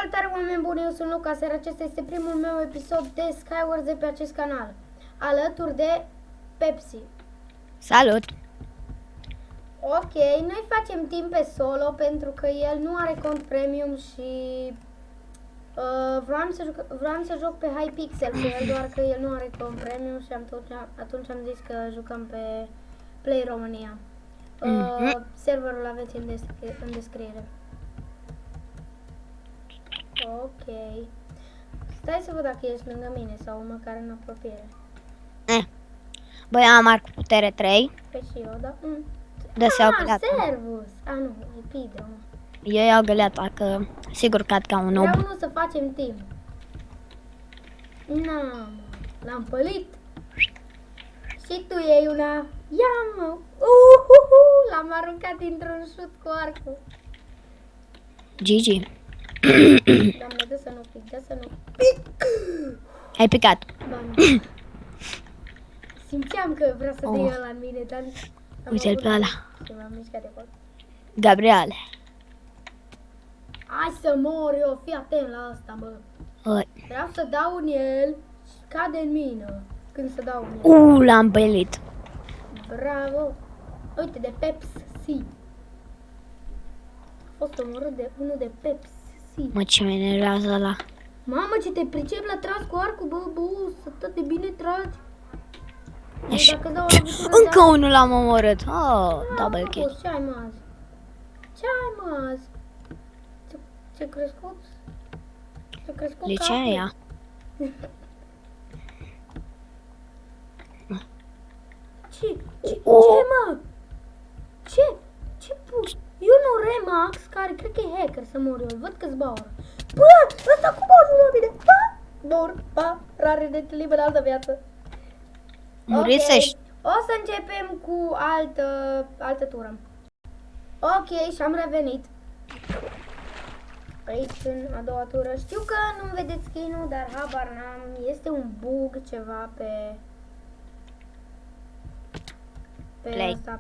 Salutare oameni buni, eu sunt Lucas, iar acesta este primul meu episod de Skywars de pe acest canal, alături de Pepsi. Salut! Ok, noi facem timp pe solo pentru că el nu are cont premium și vreau să joc pe Hypixel cu el, doar că el nu are cont premium și atunci am zis că jucăm pe Play România. Serverul aveți în descriere. Ok. Stai să văd dacă ești lângă mine sau măcar în apropiere. Băi, am arc putere 3. Pe și eu, da? Dă-se iau găleata. Servus! Nu, e Pidro. Eu iau găleata, că sigur cad ca un om. Vreau nu să facem timp. Na, l-am pălit. Și tu iei una. Ia, mă! L-am aruncat dintr-un șut cu arcul. Gigi. Doamne, dă să nu pic, dă să nu pic. Ai picat. Ba, nu. Simțeam că vrea să dea ăla în mine, dar... Uite-l pe ăla. Și m-am mișcat de acolo. Gabriele. Hai să mor eu, fii atent la asta, bă. Oi. Vreau să dau în el și cade în mine când să dau în el. L-am belit. Bravo. Uite, de Pepsi. A fost omorât de unul de Pepsi. Mă, ce mă enervează ăla. Mamă, ce te pricep la tras cu arcul, bă, atât de bine tragi. Așa. Dacă dau la vitură, Încă unul l-am omorât. Double kill. Ce ai mă azi? Ce ai mă azi? Ce crescut? Ce crescut Liceia. Ce, mă? Ce pui? Eu nu Remax, care cred că e hacker să mor eu. Văd că zboară. Bă, ăsta cum a ajuns la mine? Bă, rare de liber altă viață. Murisești. O să începem cu altă tură. Ok, și am revenit. Aici în a doua tură. Știu că nu vedeți skin-ul, dar habar n-am. Este un bug ceva pe Play. Asta,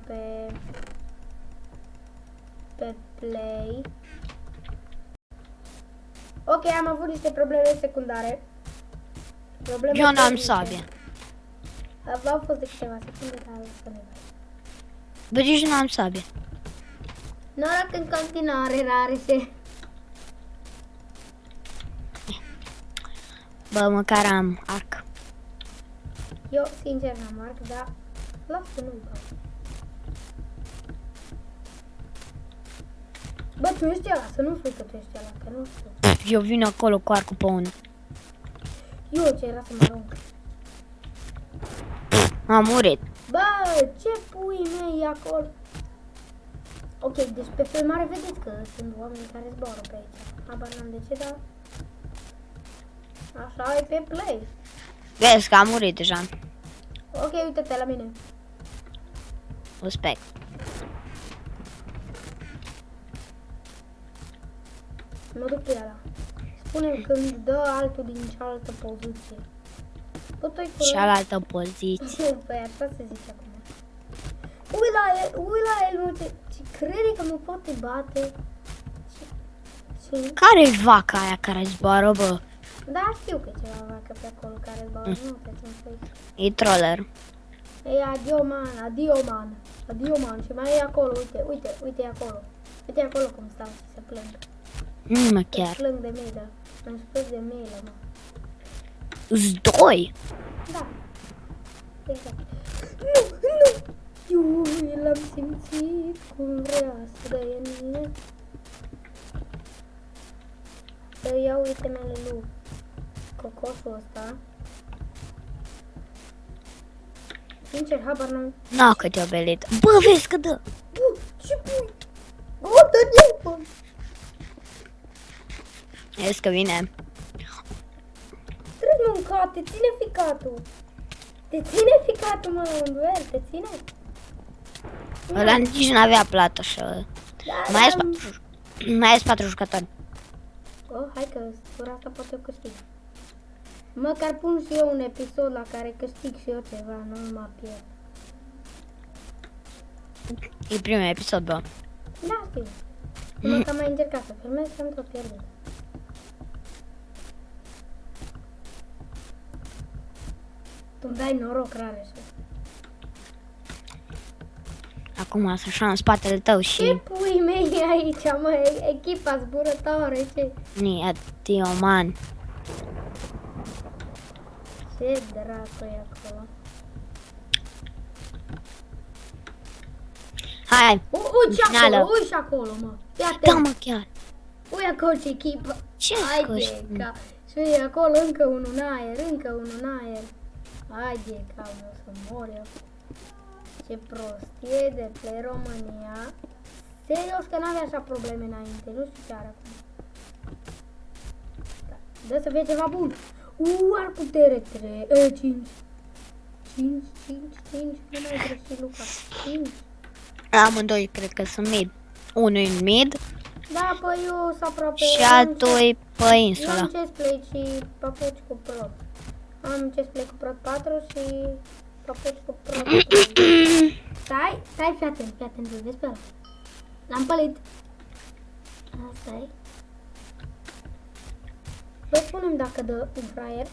pe Play. Ok, am avut niște probleme secundare. Eu n-am sabie. Au fost de câteva secunde, dar să ne vai. Bă, nici n-am sabie. Noroc în continuare, rare. Bă, măcar am arc. Eu, sincer, n-am arc, dar lasă nu-i bă. Bă, tu ești ăla, să nu spui că tu ești ăla, că nu știu. Eu vin acolo cu arcul pe unul. Eu ce era să mă arunc. Am murit. Bă, ce pui mei e acolo? Ok, deci pe filmare vedeți că sunt oameni care zboară pe aici. Habar n-am de ce, dar... Așa e pe Play. Vezi că am murit deja. Ok, uite-te la mine. Respect. Mă duc pe ăla. Spune-mi când dă altul din cealaltă poziție. Bă, tu-i cu Cealaltă poziție. Păi așa se zice acum. Ui la el, nu te... Crede că mă poate bate? Care-i vaca aia care zboară, bă? Da, știu că e ceva vacă pe acolo care zboară, nu te țin. E troller. Ei, adio man, și mai e acolo, uite acolo. Uite acolo cum stau și se plâng. Nu mă Se chiar. plâng de milă, am spus de milă, mă. Îți doi? Da, exact. Nu! Eu l-am simțit cum vrea să dă în mine. Să iau itemele lui cocosul ăsta. Sincer, habar n-am. Na, că te-a belit. Bă, vezi că dă. Bă, ce pui? Dă-te, bă! Vezi că vine. Trebuie mâncat, te ține ficatul. Te ține ficatul, mă, la un duel, te ține? Ăla nici n-avea plată și... Mai ales 4 jucători. Oh, hai că tura asta poate eu câștig. Măcar pun și eu un episod la care câștig și eu ceva, nu mă pierd. E primul episod, bă. Da, știu. Numai că am mai încercat să filmez și am tot pierdut. Tu îmi dai noroc, Rareș. Acum sunt așa în spatele tău Ce și... pui mei e aici, mă? Echipa zburătoare, ce? Adio, man. Ce dracu e acolo? Hai, Uite și finală. acolo, uite și acolo, mă. Ia Da, mă, chiar. Uite acolo ce echipă. Ce Haide, scoși? ca... Și uite acolo încă unul în aer, încă unul în aer. Haide, ca o să mor eu. Ce prostie de Play România. Serios că n-avea așa probleme înainte, nu știu ce are acum. Da. Dă să fie ceva bun. Ar putere 3, 5. 5, nu mai greși, Luca. 5. Amândoi cred că sunt mid. Unul în mid Da, păi eu sunt aproape. și altul e pe Eu am insula. chestplate și papuci cu prot. Am chestplate cu prot 4 și papuci cu prot 3. Stai, fii atent, vezi pe ăla. L-am pălit. Asta e. Bă, spune-mi dacă dă un fraier.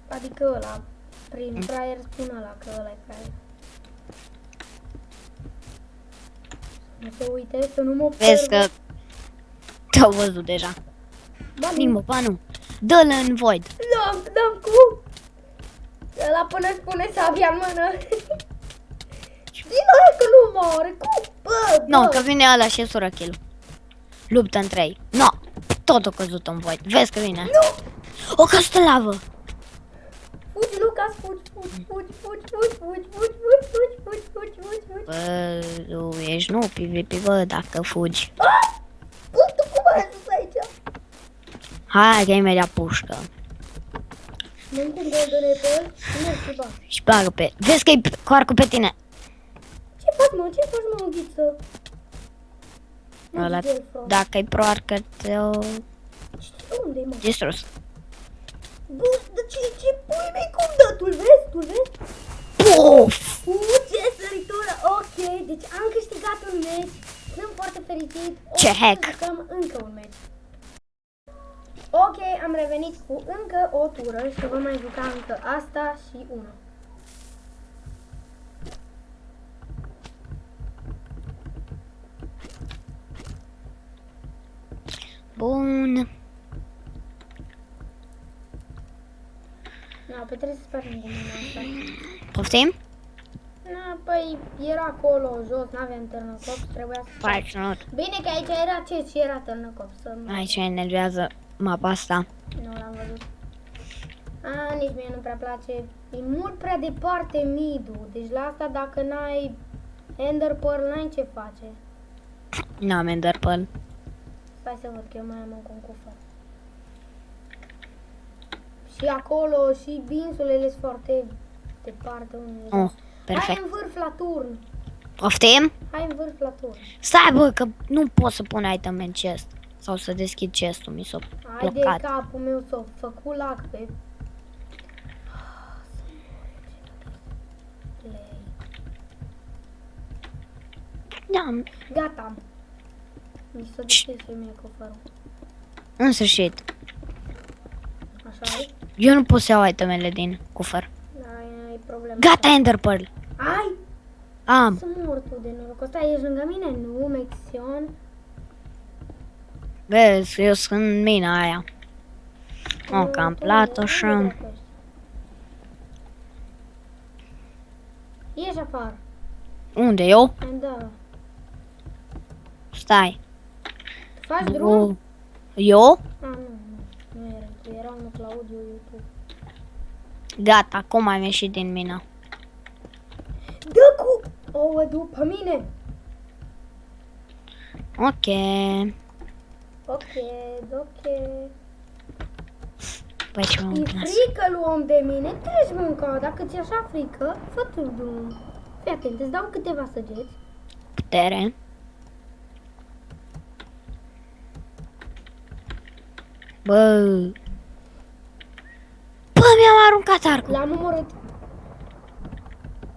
Adică ăla. Prin fraier spune ăla că ăla e fraier. Să nu se uite, să nu mă Vezi observe. că te-au văzut deja. Ba, nu. Primo, ba nu. Dă-l în void. N-am cum. Ăla până spune sabia în mână. Din aia că nu moare. Cum? Bă, Nu, că vine ăla și sură kill. Luptă între ei. No, tot a căzut în void. Vezi că vine. Nu! O căsută lavă. Fugi, Lucas, fugi. Bă, tu ești nu PvP, bă, dacă fugi. Bă, tu cum ai ajuns aici? Hai că imediat pușcă. Mă-mi cum golden apple și merg ceva. Și bagă pe... Vezi că-i coarcă pe tine. Ce faci, mă? Ce faci, mă, Ghiță? Ăla, dacă-i proarcă, te-o Unde-i, mă? distrus. Bă, dar ce pui mei, cum dă? Tu-l vezi? Tu-l vezi? Puf! Ce săritură! Ok, deci am câștigat un meci. Sunt foarte fericit. Ce O să hack! jucăm încă un meci. Ok, am revenit cu încă o tură și vom mai juca încă asta și una. Bun. Da, pe trebuie să spargem cu mâna asta. Poftim? Na, păi era acolo jos, n-aveam târnăcop, trebuia să fac. Faci not. Bine că aici era ce și era târnăcop, să nu... Aici enervează mapa asta. Nu l-am văzut. A, nici mie nu prea place. E mult prea departe mid-ul. Deci la asta dacă n-ai Ender Pearl, n-ai ce face. N-am Ender Pearl. Stai să văd că eu mai am un cufăr. Și acolo și binsulele sunt foarte departe unele. Oh, Hai perfect. în vârf la turn. Poftim? Hai în vârf la turn. Stai, bă, că nu pot să pun item în chest. Sau să deschid chestul, mi s-a Hai de blocat. capul meu s-a făcut lag pe... Play. Da, Gata. Mi s-a deschis și mie cufărul. în sfârșit. Așa e? Eu nu pot să iau itemele din cufăr. Da, e problema. Gata, Ender Pearl. Ai! Am. Să mor tu de noroc. Ăsta ești lângă mine? Nu, Mexion. Vezi, eu sunt în mina aia. O, că am plat așa. Ieși afară. Unde, eu? Da. Stai. Faci drum? Eu? Nu era tu. Era unul Claudiu YouTube. Gata, acum am ieșit din mina. Dă cu... Ouă după mine. Ok. Ok. Păi ce mă E întâlnesc? frică lui om de mine. Treci mânca. Dacă ți-e așa frică, fă-te drum. Fii atent, îți dau câteva săgeți. Putere. Bă. Bă, mi-am aruncat arcul. L-am omorât.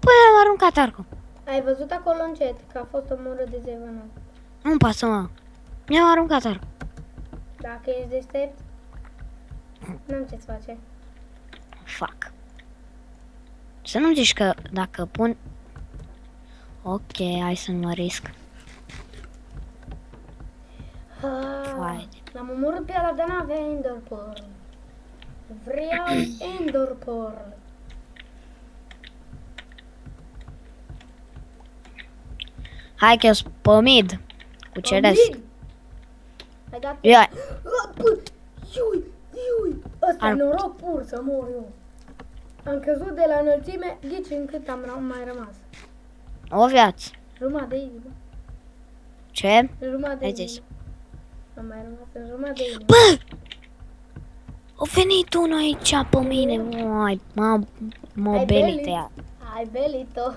Bă, mi-am aruncat arcul. Ai văzut acolo în chat că a fost omorât de Zevanat. Nu-mi pasă, mă. Mi-am aruncat arcul. Dacă ești deștept, n-am ce-ți face. Fuck. Să nu zici că dacă pun... Ok, hai să nu mă risc. Vai. L-am omorât pe ăla, dar n-avea Ender Pearl. Vreau Ender Pearl. Hai că eu sunt pe mid. Cu ceresc. Ai dat? Ia. Iui. Ăsta e noroc pur să mor eu. Am căzut de la înălțime, ghici în cât am mai rămas. O viață. Jumătate de inimă. Ce? Jumătate Ai de zis. inimă. Am mai rămas în jumătate de inimă. Bă! A venit unul aici pe mine. Mai, m-a belit ea. Ai belit-o.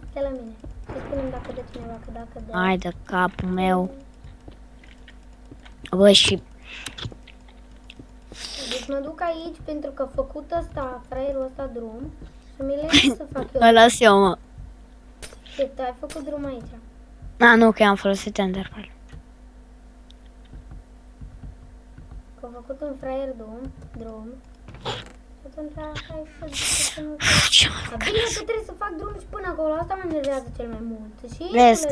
Stai la mine. Să spunem dacă de cineva, că dacă de... Hai de capul meu. Bă, și... Deci mă duc aici pentru că a făcut ăsta, fraierul ăsta drum și mi le să fac eu. Mă las eu, mă. Ce, tu ai făcut drum aici? A, nu, că am folosit Enderpearl. Că a făcut un fraier drum. Și atunci hai să zic că nu... Bine că trebuie să fac drum și până acolo, asta mă enervează cel mai mult. Și Vezi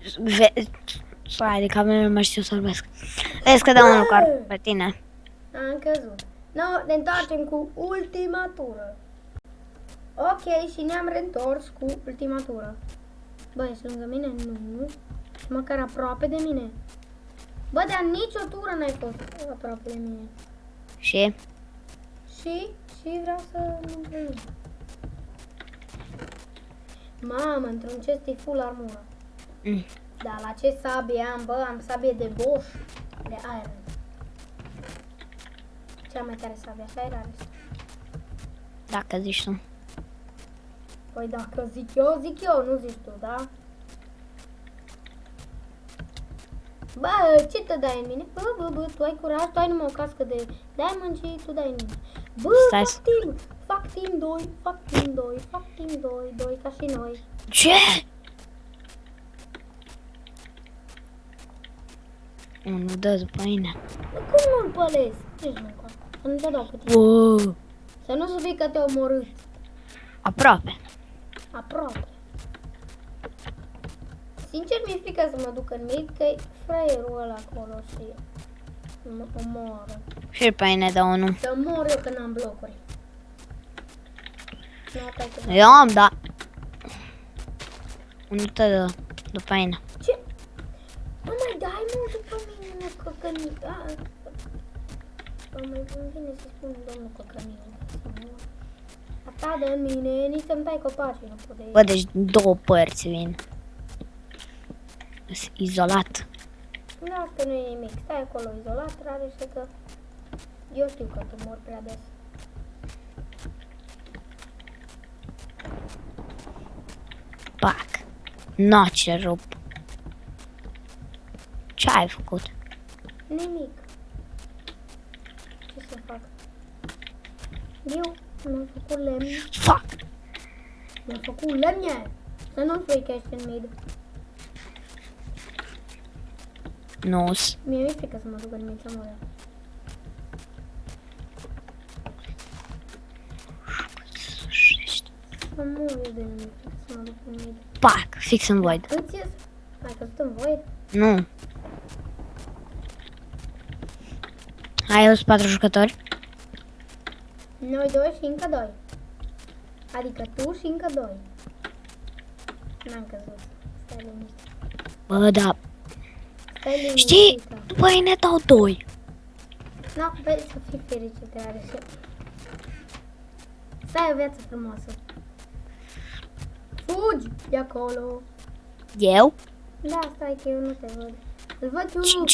insulele că... Hai, de capul meu nu mai știu să vorbesc. Vezi că dau unul car pe tine. am căzut. No, ne întoarcem cu ultima tură. Ok, și ne-am reîntors cu ultima tură. Bă, ești lângă mine? Nu. Și măcar aproape de mine. Bă, dar nicio tură n-ai fost aproape de mine. Și? Și vreau să nu întâlnim. Mamă, într-un chest e full armură. Dar la ce sabie am, bă? Am sabie de Bosch, de Iron. Cea mai tare sabie, așa era rest. Dacă zici tu. Păi dacă zic eu, nu zici tu, da? Bă, ce te dai în mine? Bă, tu ai curaj, tu ai numai o cască de diamond și tu dai în mine. Bă, Stai fac team 2, ca și noi. Ce? Unul dă după mine. Cum nu-l pălesc? Nici nu încoa. Să nu te dau pe tine. Wow. Să nu să fii că te-a omorât. Aproape. Aproape. Sincer, mi-e frică să mă duc în mid, că-i fraierul ăla acolo și mă omoară. Și pe mine dă unul. Să mor eu că n-am blocuri. Nu, stai că... Eu am, da. Unul te dă după mine. Ce? Nu mai dai mult după mine, nu căcănit. Mai bine să spun domnul căcănit. A ta de în mine, nici să-mi dai copacii, nu pot de Bă, deci două părți vin. Sunt izolat. Da, asta nu e nimic. Stai acolo izolat, rare și că... Eu știu că tu mor prea des. Pac. No, ce rup. Ce ai făcut? Nimic. Ce să fac? Eu mi-am făcut lemn. Fuck. Mi-am făcut lemne. Să nu spui că ești în mid. Nu-s. Mie mi-e frică să mă duc în mid să mor eu. Să mor eu de nu mi-e frică să mă duc în mid. Pac. Fix în void. Îți ies? Ai căzut în void? Nu. Hai, eu sunt 4 jucători. Noi doi și încă doi. Adică tu și încă doi. N-am căzut. Stai liniștit. Bă, da. Stai liniștit. Știi? După ei ne dau 2. No, vei să fii fericit, rare și... Stai o viață frumoasă. Fugi de acolo. Eu? Da, stai că eu nu te văd. Îl văd unul.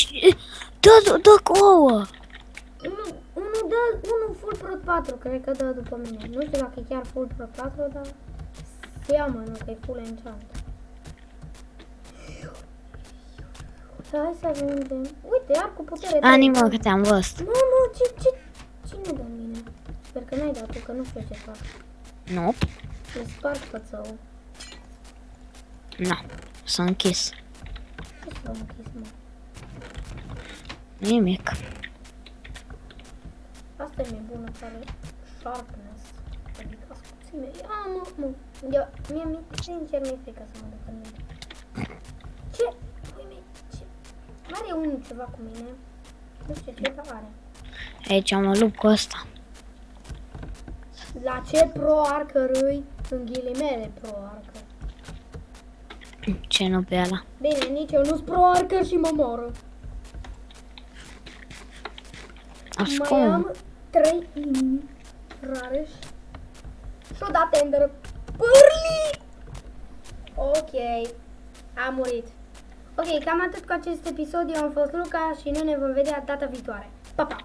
Dă couă. Unul full prot 4, cred că dă după mine. Nu știu dacă e chiar full prot 4, dar seamănă că e full enchant. Hai să vedem. Uite, iar cu putere. Animă că te-am văzut. Nu, cine dă în mine? Sper că n-ai dat tu, că nu știu ce fac. Nu. Le sparg pățău. Nu. S-a închis. Ce s-a închis, mă? Nimic. Asta e mai bună care sharpness. Adică ascuți. Mie sincer mi-e frică să mă duc în mine. Ce? Pui mei, ce? Are unul ceva cu mine. Nu știu ce are. Aici mă lupt cu ăsta. La ce pro arcărui? În ghilimele pro arcăr. Ce nu pe ăla? Bine, nici eu nu-s pro arcăr și mă moră. Mai Ascund. am 3 inimi rare și o dat ender. Pârli! Ok, am murit. Ok, cam atât cu acest episod. Eu am fost Luca și noi ne vom vedea data viitoare. Pa, pa!